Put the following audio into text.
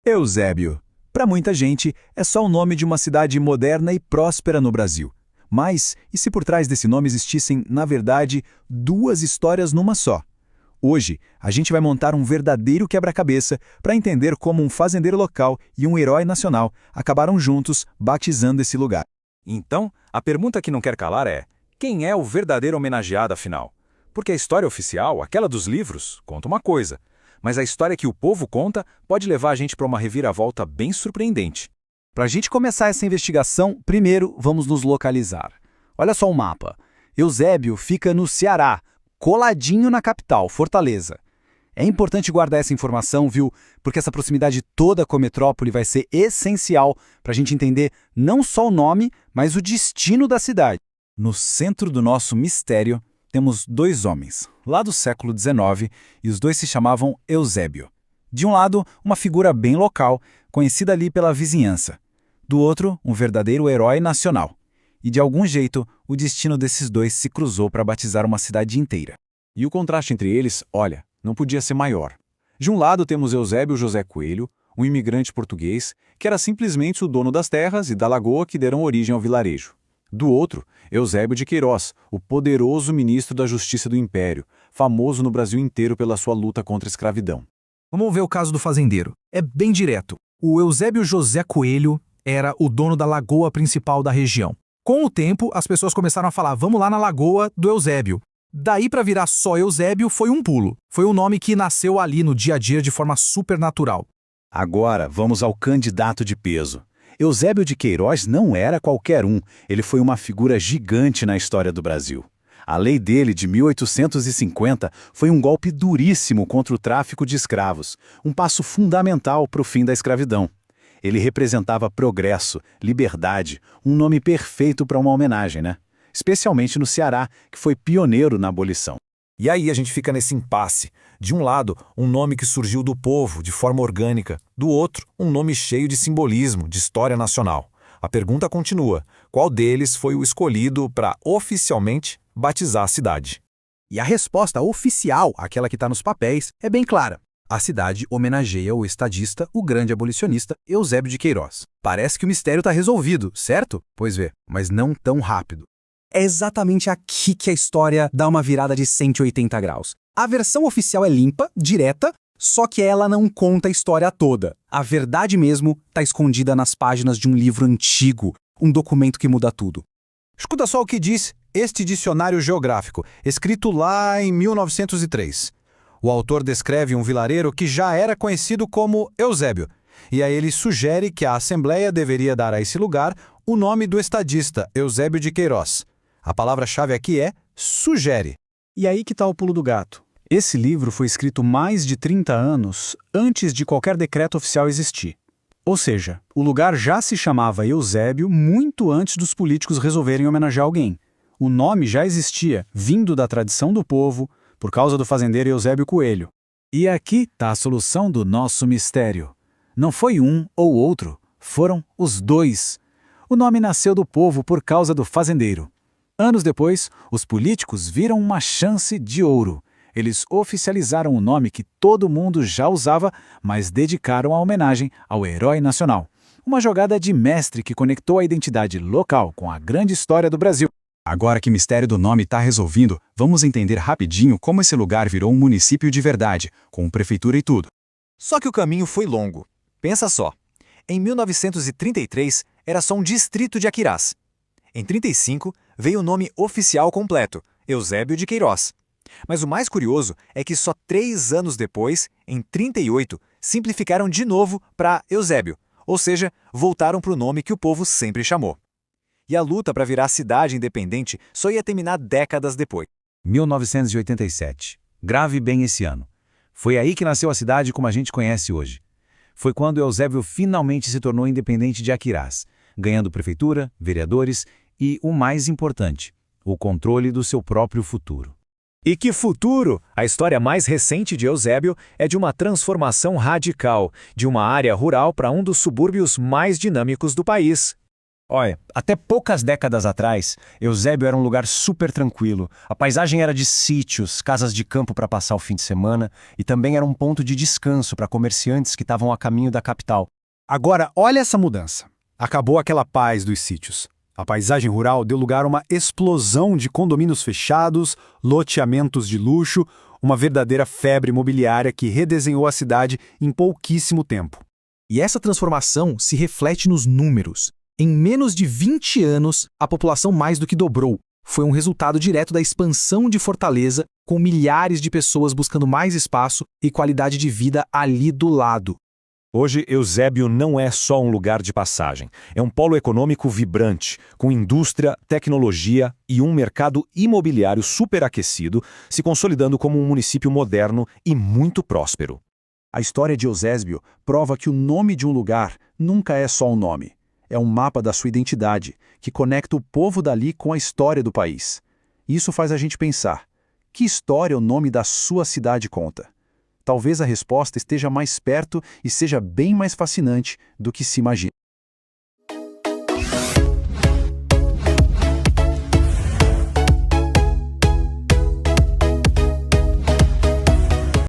Eusébio. Para muita gente, é só o nome de uma cidade moderna e próspera no Brasil. Mas, e se por trás desse nome existissem, na verdade, duas histórias numa só? Hoje, a gente vai montar um verdadeiro quebra-cabeça para entender como um fazendeiro local e um herói nacional acabaram juntos batizando esse lugar. Então, a pergunta que não quer calar é: quem é o verdadeiro homenageado afinal? Porque a história oficial, aquela dos livros, conta uma coisa, mas a história que o povo conta pode levar a gente para uma reviravolta bem surpreendente. Para a gente começar essa investigação, primeiro vamos nos localizar. Olha só o mapa. Eusébio fica no Ceará, coladinho na capital, Fortaleza. É importante guardar essa informação, viu? Porque essa proximidade toda com a metrópole vai ser essencial para a gente entender não só o nome, mas o destino da cidade. No centro do nosso mistério, temos dois homens, lá do século XIX, e os dois se chamavam Eusébio. De um lado, uma figura bem local, conhecida ali pela vizinhança. Do outro, um verdadeiro herói nacional. E de algum jeito, o destino desses dois se cruzou para batizar uma cidade inteira. E o contraste entre eles, olha, não podia ser maior. De um lado temos Eusébio José Coelho, um imigrante português, que era simplesmente o dono das terras e da lagoa que deram origem ao vilarejo. Do outro, Eusébio de Queiroz, o poderoso ministro da Justiça do Império, famoso no Brasil inteiro pela sua luta contra a escravidão. Vamos ver o caso do fazendeiro. É bem direto. O Eusébio José Coelho era o dono da lagoa principal da região. Com o tempo, as pessoas começaram a falar: vamos lá na lagoa do Eusébio. Daí para virar só Eusébio foi um pulo. Foi um nome que nasceu ali no dia a dia de forma supernatural. Agora vamos ao candidato de peso. Eusébio de Queiroz não era qualquer um, ele foi uma figura gigante na história do Brasil. A lei dele, de 1850, foi um golpe duríssimo contra o tráfico de escravos, um passo fundamental para o fim da escravidão. Ele representava progresso, liberdade, um nome perfeito para uma homenagem, né? Especialmente no Ceará, que foi pioneiro na abolição. E aí a gente fica nesse impasse. De um lado, um nome que surgiu do povo, de forma orgânica. Do outro, um nome cheio de simbolismo, de história nacional. A pergunta continua: qual deles foi o escolhido para, oficialmente, batizar a cidade? E a resposta oficial, aquela que está nos papéis, é bem clara. A cidade homenageia o estadista, o grande abolicionista Eusébio de Queiroz. Parece que o mistério está resolvido, certo? Pois vê, mas não tão rápido. É exatamente aqui que a história dá uma virada de 180 graus. A versão oficial é limpa, direta, só que ela não conta a história toda. A verdade mesmo está escondida nas páginas de um livro antigo, um documento que muda tudo. Escuta só o que diz este dicionário geográfico, escrito lá em 1903. O autor descreve um vilareiro que já era conhecido como Eusébio, e aí ele sugere que a Assembleia deveria dar a esse lugar o nome do estadista Eusébio de Queiroz. A palavra-chave aqui é sugere. E aí que está o pulo do gato. Esse livro foi escrito mais de 30 anos antes de qualquer decreto oficial existir. Ou seja, o lugar já se chamava Eusébio muito antes dos políticos resolverem homenagear alguém. O nome já existia, vindo da tradição do povo, por causa do fazendeiro Eusébio Coelho. E aqui está a solução do nosso mistério. Não foi um ou outro, foram os dois. O nome nasceu do povo por causa do fazendeiro. Anos depois, os políticos viram uma chance de ouro. Eles oficializaram o nome que todo mundo já usava, mas dedicaram a homenagem ao herói nacional. Uma jogada de mestre que conectou a identidade local com a grande história do Brasil. Agora que o mistério do nome está resolvido, vamos entender rapidinho como esse lugar virou um município de verdade, com prefeitura e tudo. Só que o caminho foi longo. Pensa só. Em 1933, era só um distrito de Aquirás. Em 1935, veio o nome oficial completo, Eusébio de Queiroz. Mas o mais curioso é que só 3 anos depois, em 1938, simplificaram de novo para Eusébio, ou seja, voltaram para o nome que o povo sempre chamou. E a luta para virar cidade independente só ia terminar décadas depois. 1987. Grave bem esse ano. Foi aí que nasceu a cidade como a gente conhece hoje. Foi quando Eusébio finalmente se tornou independente de Aquirás, ganhando prefeitura, vereadores e, o mais importante, o controle do seu próprio futuro. E que futuro! A história mais recente de Eusébio é de uma transformação radical, de uma área rural para um dos subúrbios mais dinâmicos do país. Olha, até poucas décadas atrás, Eusébio era um lugar super tranquilo. A paisagem era de sítios, casas de campo para passar o fim de semana e também era um ponto de descanso para comerciantes que estavam a caminho da capital. Agora, olha essa mudança. Acabou aquela paz dos sítios. A paisagem rural deu lugar a uma explosão de condomínios fechados, loteamentos de luxo, uma verdadeira febre imobiliária que redesenhou a cidade em pouquíssimo tempo. E essa transformação se reflete nos números. Em menos de 20 anos, a população mais do que dobrou. Foi um resultado direto da expansão de Fortaleza, com milhares de pessoas buscando mais espaço e qualidade de vida ali do lado. Hoje, Eusébio não é só um lugar de passagem. É um polo econômico vibrante, com indústria, tecnologia e um mercado imobiliário superaquecido, se consolidando como um município moderno e muito próspero. A história de Eusébio prova que o nome de um lugar nunca é só um nome. É um mapa da sua identidade, que conecta o povo dali com a história do país. Isso faz a gente pensar: que história o nome da sua cidade conta? Talvez a resposta esteja mais perto e seja bem mais fascinante do que se imagina.